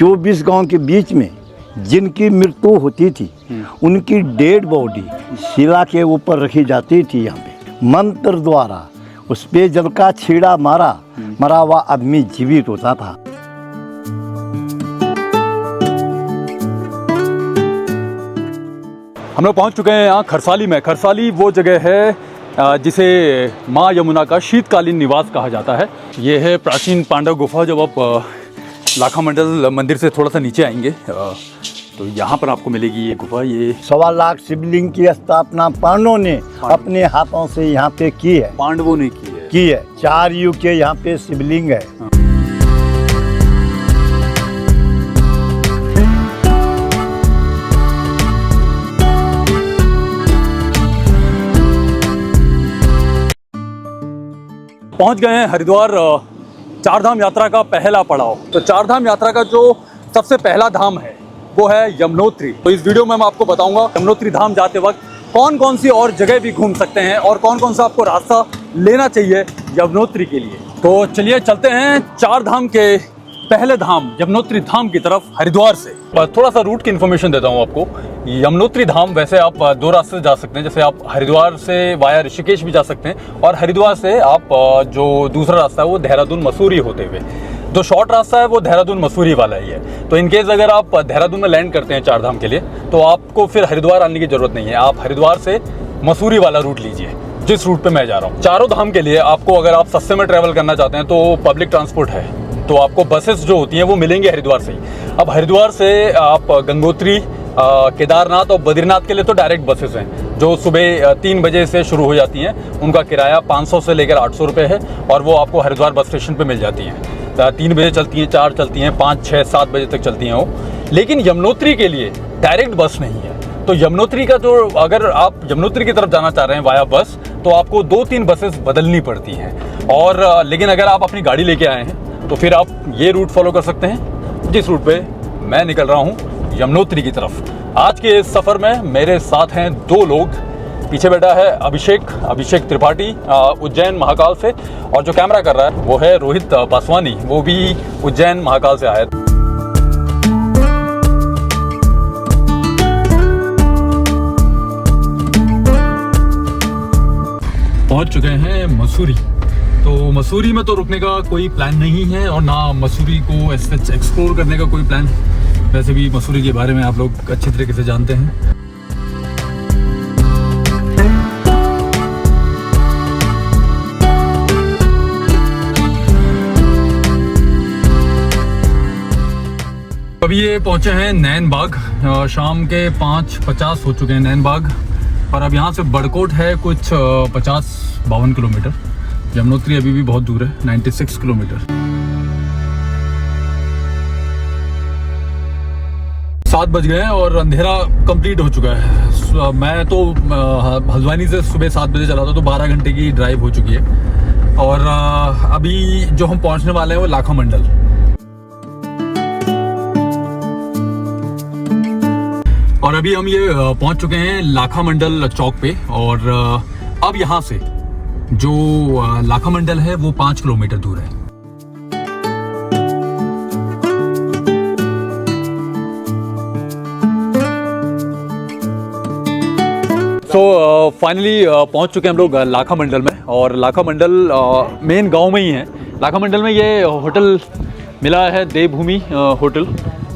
24 गांव के बीच में जिनकी मृत्यु होती थी उनकी डेड बॉडी शिला के ऊपर रखी जाती थी। यहाँ पे मंत्र द्वारा उस पे जब का छीड़ा मरा हुआ आदमी जीवित होता था। हम लोग पहुँच चुके हैं यहाँ खरसाली में। खरसाली वो जगह है जिसे माँ यमुना का शीतकालीन निवास कहा जाता है। ये है प्राचीन पांडव गुफा। जब आप लाखा मंडल मंदिर से थोड़ा सा नीचे आएंगे तो यहाँ पर आपको मिलेगी ये गुफा। ये 1.25 लाख शिवलिंग की स्थापना पांडवों ने अपने हाथों से यहाँ पे की है। पांडवों ने की है। 4 युग के यहाँ पे शिवलिंग है। पहुंच गए हैं हरिद्वार। चारधाम यात्रा का पहला पड़ाव। तो चारधाम यात्रा का जो सबसे पहला धाम है वो है यमुनोत्री। तो इस वीडियो में मैं आपको बताऊंगा यमुनोत्री धाम जाते वक्त कौन कौन सी और जगह भी घूम सकते हैं और कौन कौन सा आपको रास्ता लेना चाहिए यमुनोत्री के लिए। तो चलिए चलते हैं चारधाम के पहले धाम यमुनोत्री धाम की तरफ हरिद्वार से। थोड़ा सा रूट की इन्फॉर्मेशन देता हूँ आपको। यमुनोत्री धाम वैसे आप 2 रास्ते से जा सकते हैं। जैसे आप हरिद्वार से वाया ऋषिकेश भी जा सकते हैं और हरिद्वार से आप जो दूसरा रास्ता है वो देहरादून मसूरी होते हुए। जो शॉर्ट रास्ता है वो देहरादून मसूरी वाला ही है। तो इनकेस अगर आप देहरादून में लैंड करते हैं चारधाम के लिए तो आपको फिर हरिद्वार आने की ज़रूरत नहीं है। आप हरिद्वार से मसूरी वाला रूट लीजिए जिस रूट पे मैं जा रहा हूँ। चारों धाम के लिए आपको अगर आप सस्ते में ट्रैवल करना चाहते हैं तो पब्लिक ट्रांसपोर्ट है। तो आपको बसेस जो होती हैं वो मिलेंगी हरिद्वार से ही। अब हरिद्वार से आप गंगोत्री, केदारनाथ और बद्रीनाथ के लिए तो डायरेक्ट बसेस हैं जो सुबह 3 बजे से शुरू हो जाती हैं। उनका किराया 500 से लेकर 800 रुपये है और वो आपको हरिद्वार बस स्टेशन पे मिल जाती हैं। 3 बजे चलती हैं, 4 चलती हैं, 5, 6, 7 बजे तक चलती हैं वो। लेकिन यमुनोत्री के लिए डायरेक्ट बस नहीं है। तो यमुनोत्री का जो अगर आप यमुनोत्री की तरफ जाना चाह रहे हैं वाया बस तो आपको 2-3 बसेस बदलनी पड़ती हैं। और लेकिन अगर आप अपनी गाड़ी लेके आए हैं तो फिर आप ये रूट फॉलो कर सकते हैं जिस रूट पे मैं निकल रहा हूँ यमुनोत्री की तरफ। आज के इस सफ़र में मेरे साथ हैं 2 लोग। पीछे बैठा है अभिषेक त्रिपाठी उज्जैन महाकाल से, और जो कैमरा कर रहा है वो है रोहित पासवानी, वो भी उज्जैन महाकाल से आया। पहुंच चुके हैं मसूरी। तो मसूरी में तो रुकने का कोई प्लान नहीं है और ना मसूरी को एक्सप्लोर करने का कोई प्लान। वैसे भी मसूरी के बारे में आप लोग अच्छी तरीके से जानते हैं। अभी ये पहुंचे हैं नैन बाग। शाम के 5:50 हो चुके हैं नैन बाग। और अब यहाँ से बड़कोट है कुछ 50-52 किलोमीटर। यमुनोत्री अभी भी बहुत दूर है, 96 किलोमीटर। 7 बज गए हैं और अंधेरा कंप्लीट हो चुका है। मैं तो हल्द्वानी से सुबह 7 बजे चला था तो 12 घंटे की ड्राइव हो चुकी है। और अभी जो हम पहुंचने वाले हैं वो लाखा मंडल। और अभी हम ये पहुंच चुके हैं लाखा मंडल चौक पे। और अब यहाँ से जो लाखा मंडल है वो 5 किलोमीटर दूर है। तो फाइनली पहुंच चुके हैं हम लोग लाखा मंडल में। और लाखा मंडल मेन गांव में ही है। लाखा मंडल में ये होटल मिला है देवभूमि होटल।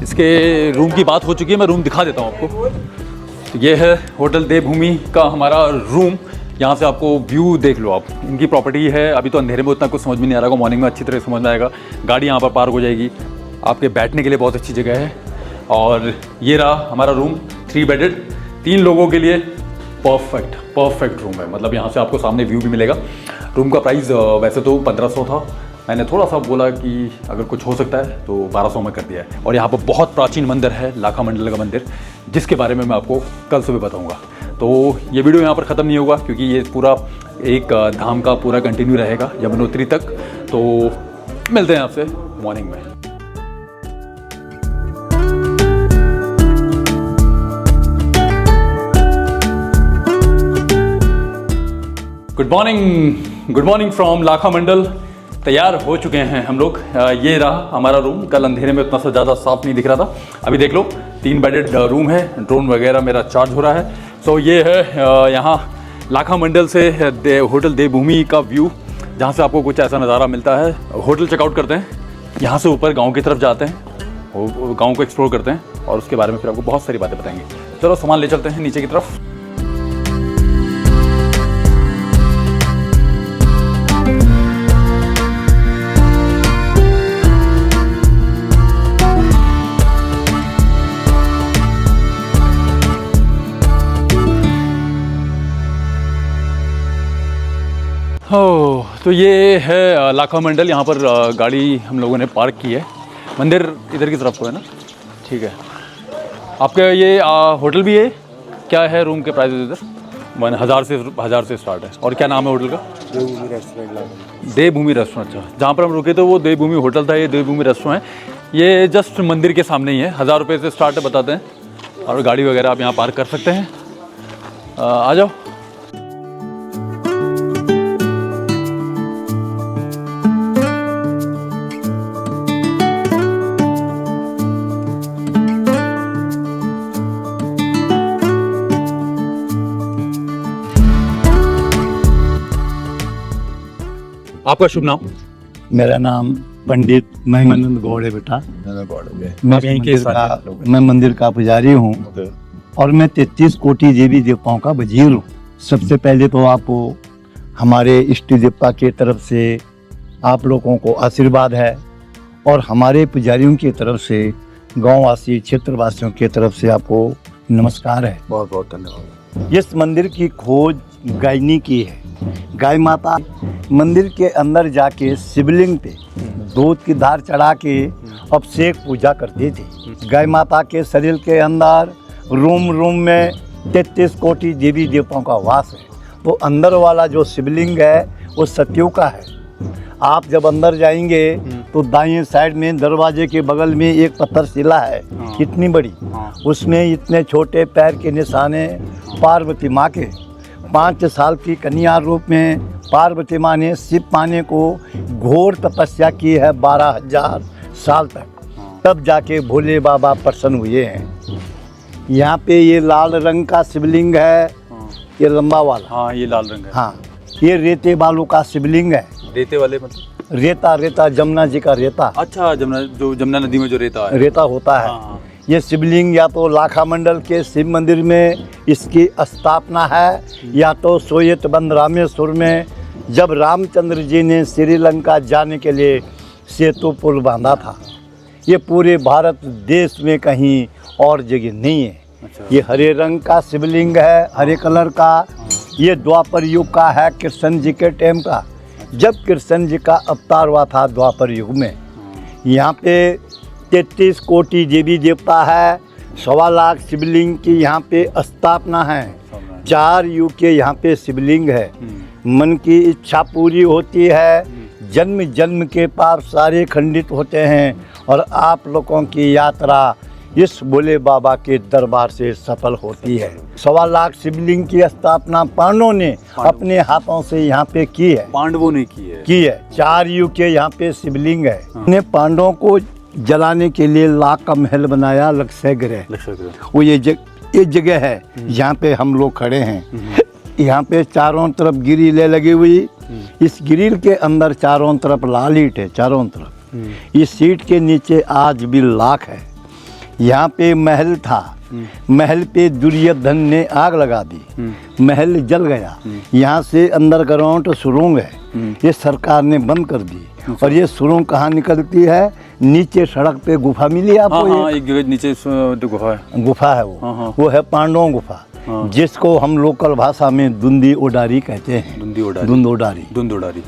इसके रूम की बात हो चुकी है, मैं रूम दिखा देता हूँ आपको। ये है होटल देवभूमि का हमारा रूम। यहाँ से आपको व्यू देख लो आप। इनकी प्रॉपर्टी है। अभी तो अंधेरे में उतना कुछ समझ में नहीं आ रहा, मॉर्निंग में अच्छी तरह समझ में आएगा। गाड़ी यहाँ पर पार्क हो जाएगी। आपके बैठने के लिए बहुत अच्छी जगह है। और ये रहा हमारा रूम, 3 बेडेड, 3 लोगों के लिए परफेक्ट रूम है। मतलब यहाँ से आपको सामने व्यू भी मिलेगा। रूम का प्राइस वैसे तो 1500 था। मैंने थोड़ा सा बोला कि अगर कुछ हो सकता है तो 1200 में कर दिया है। और यहाँ पर बहुत प्राचीन मंदिर है लाखा मंडल का मंदिर, जिसके बारे में मैं आपको कल सुबह बताऊँगा। तो ये वीडियो यहाँ पर ख़त्म नहीं होगा क्योंकि ये पूरा एक धाम का पूरा कंटिन्यू रहेगा यमुनोत्री तक। तो मिलते हैं आपसे मॉर्निंग में। गुड मॉर्निंग फ्रॉम लाखा मंडल। तैयार हो चुके हैं हम लोग। ये रहा हमारा रूम। कल अंधेरे में उतना सा ज़्यादा साफ नहीं दिख रहा था, अभी देख लो 3 बेडेड रूम है। ड्रोन वगैरह मेरा चार्ज हो रहा है। सो ये है यहाँ लाखा मंडल से होटल देवभूमि का व्यू, जहाँ से आपको कुछ ऐसा नज़ारा मिलता है। होटल चेकआउट करते हैं, यहाँ से ऊपर गाँव की तरफ जाते हैं, गाँव को एक्सप्लोर करते हैं और उसके बारे में फिर आपको बहुत सारी बातें बताएंगे। चलो सामान ले चलते हैं नीचे की तरफ। हो तो ये है लाखा मंडल। यहाँ पर गाड़ी हम लोगों ने पार्क की है। मंदिर इधर की तरफ को है ना, ठीक है। आपका ये होटल भी है, क्या है रूम के प्राइस इधर? 1000 से स्टार्ट है। और क्या नाम है होटल का? देवभूमि रेस्टोरेंट। देवभूमि रेस्टोरेंट। अच्छा, जहाँ पर हम रुके थे वो देवभूमि होटल था, ये देवभूमि रेस्टोरेंट है। ये जस्ट मंदिर के सामने ही है। 1000 रुपये से स्टार्ट है बताते हैं। और गाड़ी वगैरह आप यहाँ पार्क कर सकते हैं। आ जाओ। आपका शुभ नाम? मेरा नाम पंडित महिमानंद गौड़ है बेटा। मैं मंदिर का पुजारी हूँ और मैं 33 कोटि देवी देवताओं का वजीर हूँ। सबसे पहले तो आपको हमारे इष्ट देवता के तरफ से आप लोगों को आशीर्वाद है और हमारे पुजारियों की तरफ से गांववासी क्षेत्रवासियों की तरफ से आपको नमस्कार है। बहुत बहुत धन्यवाद। इस मंदिर की खोज गायनी की है। गाय माता मंदिर के अंदर जाके शिवलिंग पे दूध की धार चढ़ा के अभिषेक पूजा करती थी। गाय माता के शरीर के अंदर रूम में 33 कोटि देवी देवताओं का वास है। तो अंदर वाला जो शिवलिंग है वो सतयुग का है। आप जब अंदर जाएंगे तो दाहिने साइड में दरवाजे के बगल में एक पत्थर शिला है, इतनी बड़ी। उसमें इतने छोटे पैर के निशाने पार्वती माँ के। 5 साल की कन्या रूप में पार्वती माँ ने शिव पाने को घोर तपस्या की है 12,000 साल तक, तब जाके भोले बाबा प्रसन्न हुए हैं। यहाँ पे ये लाल रंग का शिवलिंग है, ये लंबा वाला। हाँ, ये लाल रंग है। हाँ, ये रेते बालू का शिवलिंग है। रेते वाले मतलब? रेता जमुना जी का रेता। अच्छा, जमुना नदी में जो रेता है, रेता होता है। हाँ। ये शिवलिंग या तो लाखा मंडल के शिव मंदिर में इसकी स्थापना है, या तो सोयतबंद रामेश्वर में जब रामचंद्र जी ने श्रीलंका जाने के लिए सेतु पुल बांधा था। ये पूरे भारत देश में कहीं और जगह नहीं है। अच्छा। ये हरे रंग का शिवलिंग है, हरे कलर का। ये द्वापर युग का है, कृष्ण जी के टाइम का, जब कृष्ण जी का अवतार हुआ था द्वापर युग में। यहाँ पे 33 कोटि देवी देवता है, 1.25 लाख शिवलिंग की यहाँ पे स्थापना है। 4 युग के यहाँ पे शिवलिंग है। मन की इच्छा पूरी होती है, जन्म जन्म के पाप सारे खंडित होते हैं और आप लोगों की यात्रा इस भोले बाबा के दरबार से सफल होती है। 1.25 लाख शिवलिंग की स्थापना पांडवों ने अपने हाथों से यहाँ पे की है। पांडवों ने की है। 4 युग के यहाँ पे शिवलिंग है। ने पांडवों को जलाने के लिए लाख का महल बनाया, लक्षयगृह। वो ये जगह है जहाँ पे हम लोग खड़े हैं। यहाँ पे चारों तरफ ग्रिलें लगी हुई। इस ग्रिल के अंदर चारों तरफ लाल ईंट है, चारों तरफ। इस सीट के नीचे आज भी लाख है। यहाँ पे महल था, महल पे दुर्योधन ने आग लगा दी, महल जल गया। यहाँ से अंडरग्राउंड सुरंग है, ये सरकार ने बंद कर दी। और ये सुरंग कहाँ निकलती है? नीचे सड़क पे गुफा मिली आपको। हाँ, एक जगह नीचे गुफा है। गुफा है वो। वो है पांडवों गुफा, जिसको हम लोकल भाषा में दुंदी ओडारी कहते हैं। दुंद ओडारी।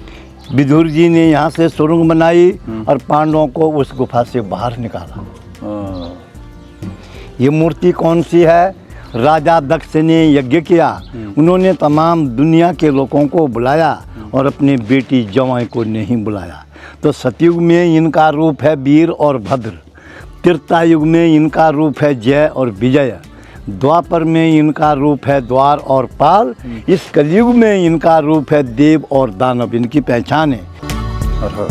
विदुर जी ने यहाँ से सुरंग बनाई और पांडवों को उस गुफा से बाहर निकाला। ये मूर्ति कौन सी है? राजा दक्ष ने यज्ञ किया, उन्होंने तमाम दुनिया के लोगों को बुलाया और अपने बेटी जवाई को नहीं बुलाया। तो सतयुग में इनका रूप है वीर और भद्र, त्रेता युग में इनका रूप है जय और विजय, द्वापर में इनका रूप है द्वार और पाल, इस कलयुग में इनका रूप है देव और दानव। इनकी पहचान है। हर हर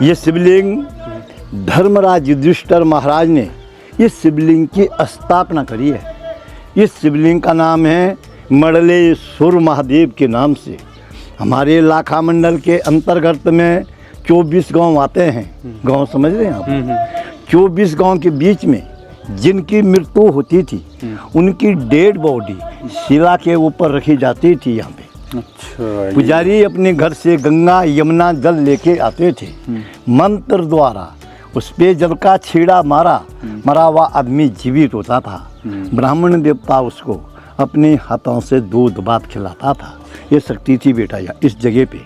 ये शिवलिंग धर्मराज युधिष्ठिर महाराज ने इस शिवलिंग की स्थापना करी है। इस शिवलिंग का नाम है मड़लेश्वर महादेव के नाम से। हमारे लाखा मंडल के अंतर्गत में 24 गांव आते हैं। गांव समझ रहे हैं आप? 24 गांव के बीच में जिनकी मृत्यु होती थी उनकी डेड बॉडी शिला के ऊपर रखी जाती थी। यहाँ पे अच्छा, पुजारी अपने घर से गंगा यमुना जल लेके आते थे। मंत्र द्वारा उस पे जल का छीड़ा मरा हुआ आदमी जीवित होता था। ब्राह्मण देवता उसको अपने हाथों से दूध भात खिलाता था। ये शक्ति थी बेटा इस जगह पे।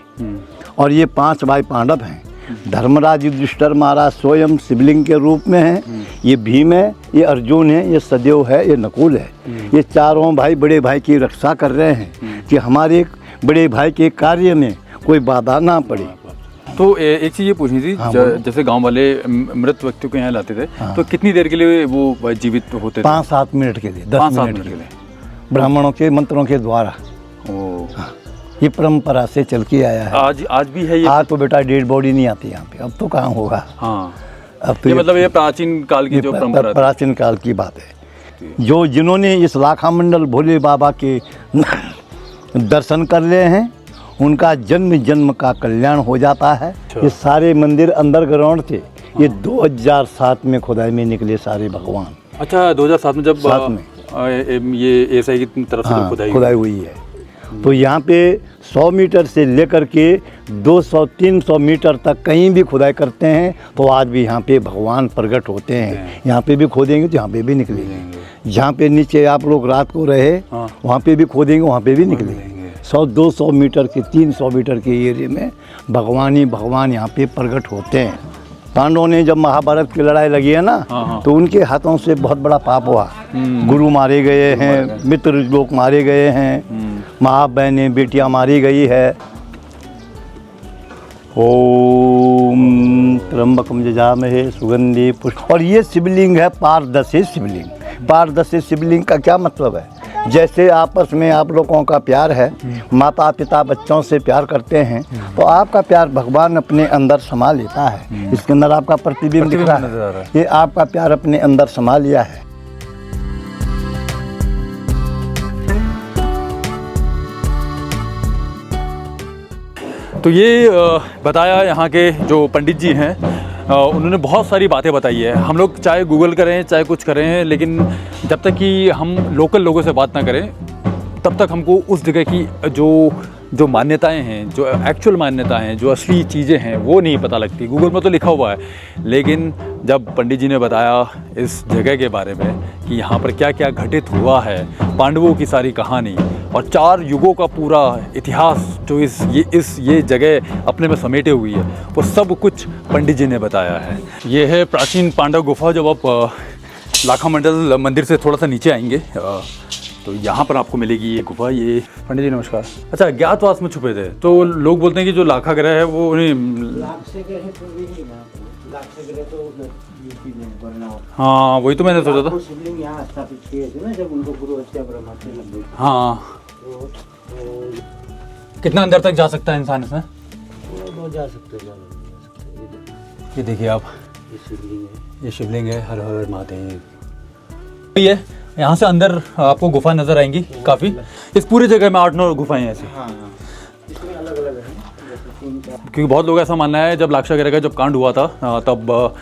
और ये 5 भाई पांडव हैं। धर्मराज युधिष्ठिर महाराज स्वयं शिवलिंग के रूप में हैं। ये भीम है, ये अर्जुन है, ये सदेव है, ये नकुल है। ये चारों भाई बड़े भाई की रक्षा कर रहे हैं कि हमारे बड़े भाई के कार्य में कोई बाधा ना पड़े। तो एक चीज़ ये पूछनी थी, जैसे गांव वाले मृत व्यक्ति को यहाँ लाते थे, तो कितनी देर के लिए वो जीवित होते थे? 5-7 मिनट के लिए, 10 मिनट के लिए, ब्राह्मणों के मंत्रों के द्वारा। ये परंपरा से चल के आया है। आज भी है ये? आज तो बेटा डेड बॉडी नहीं आती यहाँ पे, अब तो कहाँ होगा। हाँ, अब तो ये मतलब ये प्राचीन काल की जो परंपरा थी। प्राचीन काल की बात है। जो जिन्होंने इस लाखा मंडल भोले बाबा के दर्शन कर लिए हैं उनका जन्म जन्म का कल्याण हो जाता है। ये सारे मंदिर अंडरग्राउंड थे। ये 2007 में खुदाई में निकले सारे भगवान। अच्छा, 2007 में जब 7 में ये एसआई की तरफ से खुदाई हुई है। तो यहाँ पे 100 मीटर से लेकर के 200-300 मीटर तक कहीं भी खुदाई करते हैं तो आज भी यहाँ पे भगवान प्रकट होते हैं। यहाँ पे भी खोदेंगे तो यहाँ पे भी निकलेंगे। जहाँ पे नीचे आप लोग रात को रहे वहाँ पे भी खोदेंगे, वहाँ पे भी निकलेंगे। 100-200 मीटर के 300 मीटर के एरिया में भगवान ही भगवान यहाँ पे प्रकट होते हैं। पांडवों ने जब महाभारत की लड़ाई लगी है ना, तो उनके हाथों से बहुत बड़ा पाप हुआ। गुरु मारे गए हैं, मित्र लोग मारे गए हैं, माँ बहनें बेटियां मारी गई है। ओम त्र्यंबकम जजामहे सुगंधि पुष्प। और ये शिवलिंग है पारदर्शी शिवलिंग। पारदर्शी शिवलिंग का क्या मतलब है? जैसे आपस में आप लोगों का प्यार है, माता पिता बच्चों से प्यार करते हैं, तो आपका प्यार भगवान अपने अंदर समा लेता है। इसके अंदर आपका प्रतिबिंब दिख रहा है। ये आपका प्यार अपने अंदर समा लिया है। तो ये बताया यहाँ के जो पंडित जी हैं, उन्होंने बहुत सारी बातें बताई है। हम लोग चाहे गूगल करें चाहे कुछ करें, लेकिन जब तक कि हम लोकल लोगों से बात ना करें तब तक हमको उस जगह की जो मान्यताएं हैं, जो एक्चुअल मान्यताएं हैं, जो असली चीज़ें हैं वो नहीं पता लगती। गूगल में तो लिखा हुआ है, लेकिन जब पंडित जी ने बताया इस जगह के बारे में कि यहाँ पर क्या क्या घटित हुआ है, पांडवों की सारी कहानी और 4 युगों का पूरा इतिहास जो ये जगह अपने में समेटे हुई है, वो सब कुछ पंडित जी ने बताया है। ये है प्राचीन पांडव गुफा। जब आप लाखा मंडल मंदिर से थोड़ा सा नीचे आएंगे तो यहाँ पर आपको मिलेगी ये गुफा। ये पंडित जी नमस्कार। अच्छा, अज्ञातवास में छुपे थे तो लोग बोलते हैं कि जो लाखा ग्रह है वो उन्हें, हाँ वही तो मैंने सोचा था। शिवलिंग यहाँ स्थापित किए थे ना जब उनको गुरु हत्या ब्रह्मा से लग गई। हाँ, कितना अंदर तक जा सकता है इंसान इसमें? वो जा सकते हैं। ये देखिए आप, ये शिवलिंग है। ये शिवलिंग है। हर हर महादेव। ये यहाँ से अंदर आपको गुफा नजर आएंगी काफ़ी। इस पूरी जगह में 8-9 गुफाएं हैं ऐसी। हाँ, इसमें अलग अलग है। क्योंकि बहुत लोग ऐसा मानना है जब लाक्षागृह का जब कांड हुआ था तब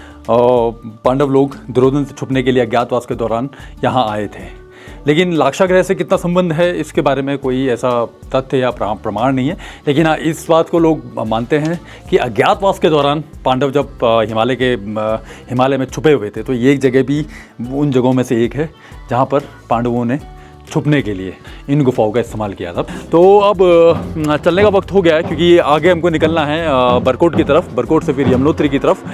पांडव लोग दुर्योधन से छुपने के लिए अज्ञातवास के दौरान यहाँ आए थे। लेकिन लाक्षागृह से कितना संबंध है इसके बारे में कोई ऐसा तथ्य या प्रमाण नहीं है। लेकिन हाँ, इस बात को लोग मानते हैं कि अज्ञातवास के दौरान पांडव जब हिमालय में छुपे हुए थे, तो ये एक जगह भी उन जगहों में से एक है जहाँ पर पांडवों ने छुपने के लिए इन गुफाओं का इस्तेमाल किया था। तो अब चलने का वक्त हो गया है, क्योंकि आगे हमको निकलना है बरकोट की तरफ, बरकोट से फिर यमुनोत्री की तरफ।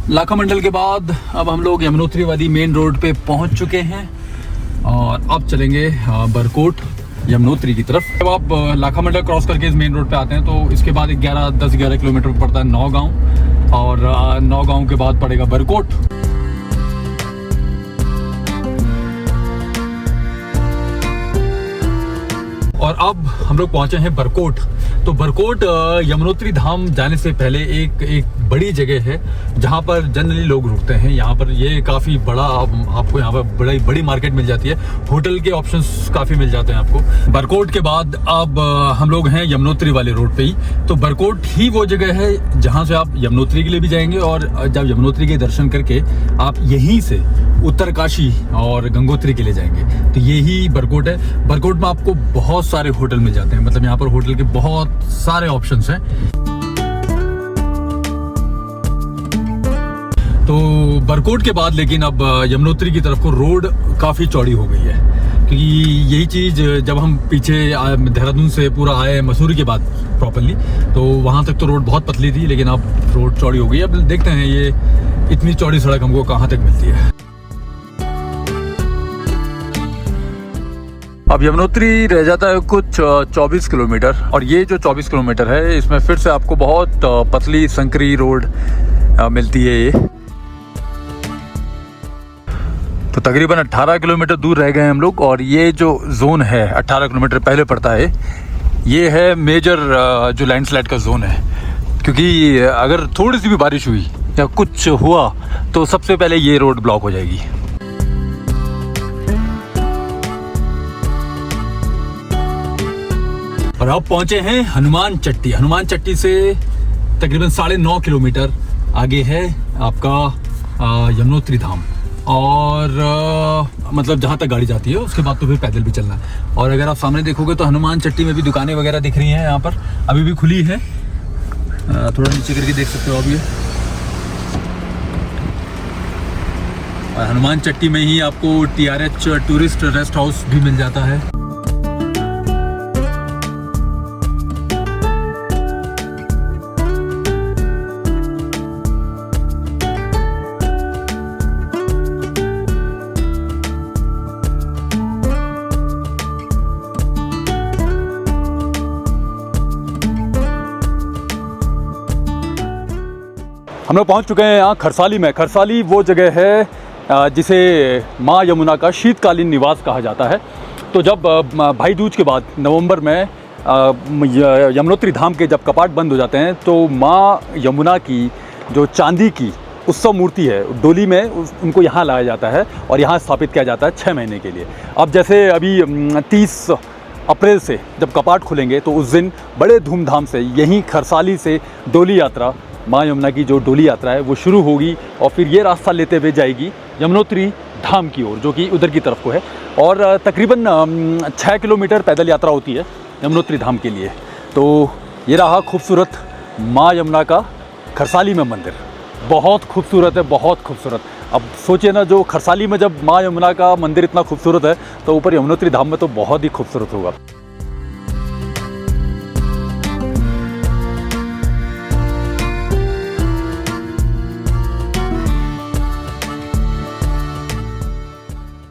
लाखा मंडल के बाद अब हम लोग यमुनोत्री वादी मेन रोड पे पहुंच चुके हैं और अब चलेंगे बरकोट। यमुनोत्री की तरफ। जब आप लाखा मंडल क्रॉस करके इस मेन रोड पे आते हैं तो इसके बाद 10-11 किलोमीटर पड़ता है नौगांव, और नौगांव के बाद पड़ेगा बरकोट। और अब हम लोग पहुंचे हैं बरकोट। तो बरकोट यमुनोत्री धाम जाने से पहले एक बड़ी जगह है जहां पर जनरली लोग रुकते हैं। यहाँ पर ये काफ़ी बड़ा, आपको यहाँ पर बड़ी मार्केट मिल जाती है, होटल के ऑप्शंस काफ़ी मिल जाते हैं आपको। बरकोट के बाद अब हम लोग हैं यमुनोत्री वाले रोड पे ही। तो बरकोट ही वो जगह है जहाँ से आप यमुनोत्री के लिए भी जाएंगे, और जब यमुनोत्री के दर्शन करके आप यहीं से उत्तरकाशी और गंगोत्री के लिए जाएंगे। तो यही बरकोट है। बरकोट में आपको बहुत सारे होटल मिल जाते हैं, मतलब यहाँ पर होटल के बहुत सारे ऑप्शंस हैं। तो बरकोट के बाद लेकिन अब यमुनोत्री की तरफ को रोड काफ़ी चौड़ी हो गई है, क्योंकि यही चीज़ जब हम पीछे देहरादून से पूरा आए मसूरी के बाद प्रॉपरली, तो वहाँ तक तो रोड बहुत पतली थी, लेकिन अब रोड चौड़ी हो गई। अब देखते हैं ये इतनी चौड़ी सड़क हमको कहाँ तक मिलती है। अब यमुनोत्री रह जाता है कुछ 24 किलोमीटर, और ये जो 24 किलोमीटर है इसमें फिर से आपको बहुत पतली संकरी रोड मिलती है ये। तो तकरीबन 18 किलोमीटर दूर रह गए हम लोग, और ये जो जोन है 18 किलोमीटर पहले पड़ता है, ये है मेजर जो लैंडस्लाइड का जोन है। क्योंकि अगर थोड़ी सी भी बारिश हुई या कुछ हुआ तो सबसे पहले ये रोड ब्लॉक हो जाएगी। और अब पहुंचे हैं हनुमान चट्टी। हनुमान चट्टी से तकरीबन 9.5 किलोमीटर आगे है आपका यमुनोत्री धाम, और मतलब जहाँ तक गाड़ी जाती है उसके बाद तो फिर पैदल भी चलना है। और अगर आप सामने देखोगे तो हनुमान चट्टी में भी दुकानें वगैरह दिख रही हैं, यहाँ पर अभी भी खुली है। थोड़ा नीचे करके देख सकते हो आप ये। और हनुमान चट्टी में ही आपको TRH टूरिस्ट रेस्ट हाउस भी मिल जाता है। हम लोग पहुंच चुके हैं यहाँ खरसाली में। खरसाली वो जगह है जिसे माँ यमुना का शीतकालीन निवास कहा जाता है। तो जब भाई दूज के बाद नवंबर में यमुनोत्री धाम के जब कपाट बंद हो जाते हैं, तो माँ यमुना की जो चांदी की उत्सव मूर्ति है डोली में उनको यहाँ लाया जाता है और यहाँ स्थापित किया जाता है 6 महीने के लिए। अब जैसे अभी 30 अप्रैल से जब कपाट खुलेंगे तो उस दिन बड़े धूमधाम से यहीं खरसाली से डोली यात्रा, माँ यमुना की जो डोली यात्रा है वो शुरू होगी, और फिर ये रास्ता लेते हुए जाएगी यमुनोत्री धाम की ओर, जो कि उधर की तरफ को है। और तकरीबन 6 किलोमीटर पैदल यात्रा होती है यमुनोत्री धाम के लिए। तो ये रहा खूबसूरत माँ यमुना का खरसाली में मंदिर। बहुत खूबसूरत है, बहुत खूबसूरत। अब सोचिए ना, जो खरसाली में जब माँ यमुना का मंदिर इतना खूबसूरत है तो ऊपर यमुनोत्री धाम में तो बहुत ही खूबसूरत होगा।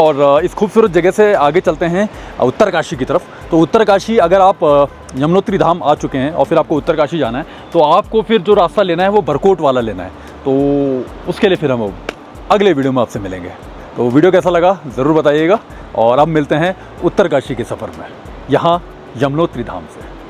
और इस खूबसूरत जगह से आगे चलते हैं उत्तरकाशी की तरफ। तो उत्तरकाशी, अगर आप यमुनोत्री धाम आ चुके हैं और फिर आपको उत्तरकाशी जाना है तो आपको फिर जो रास्ता लेना है वो बरकोट वाला लेना है। तो उसके लिए फिर हम अगले वीडियो में आपसे मिलेंगे। तो वीडियो कैसा लगा ज़रूर बताइएगा, और अब मिलते हैं उत्तरकाशी के सफ़र में यहाँ यमुनोत्री धाम से।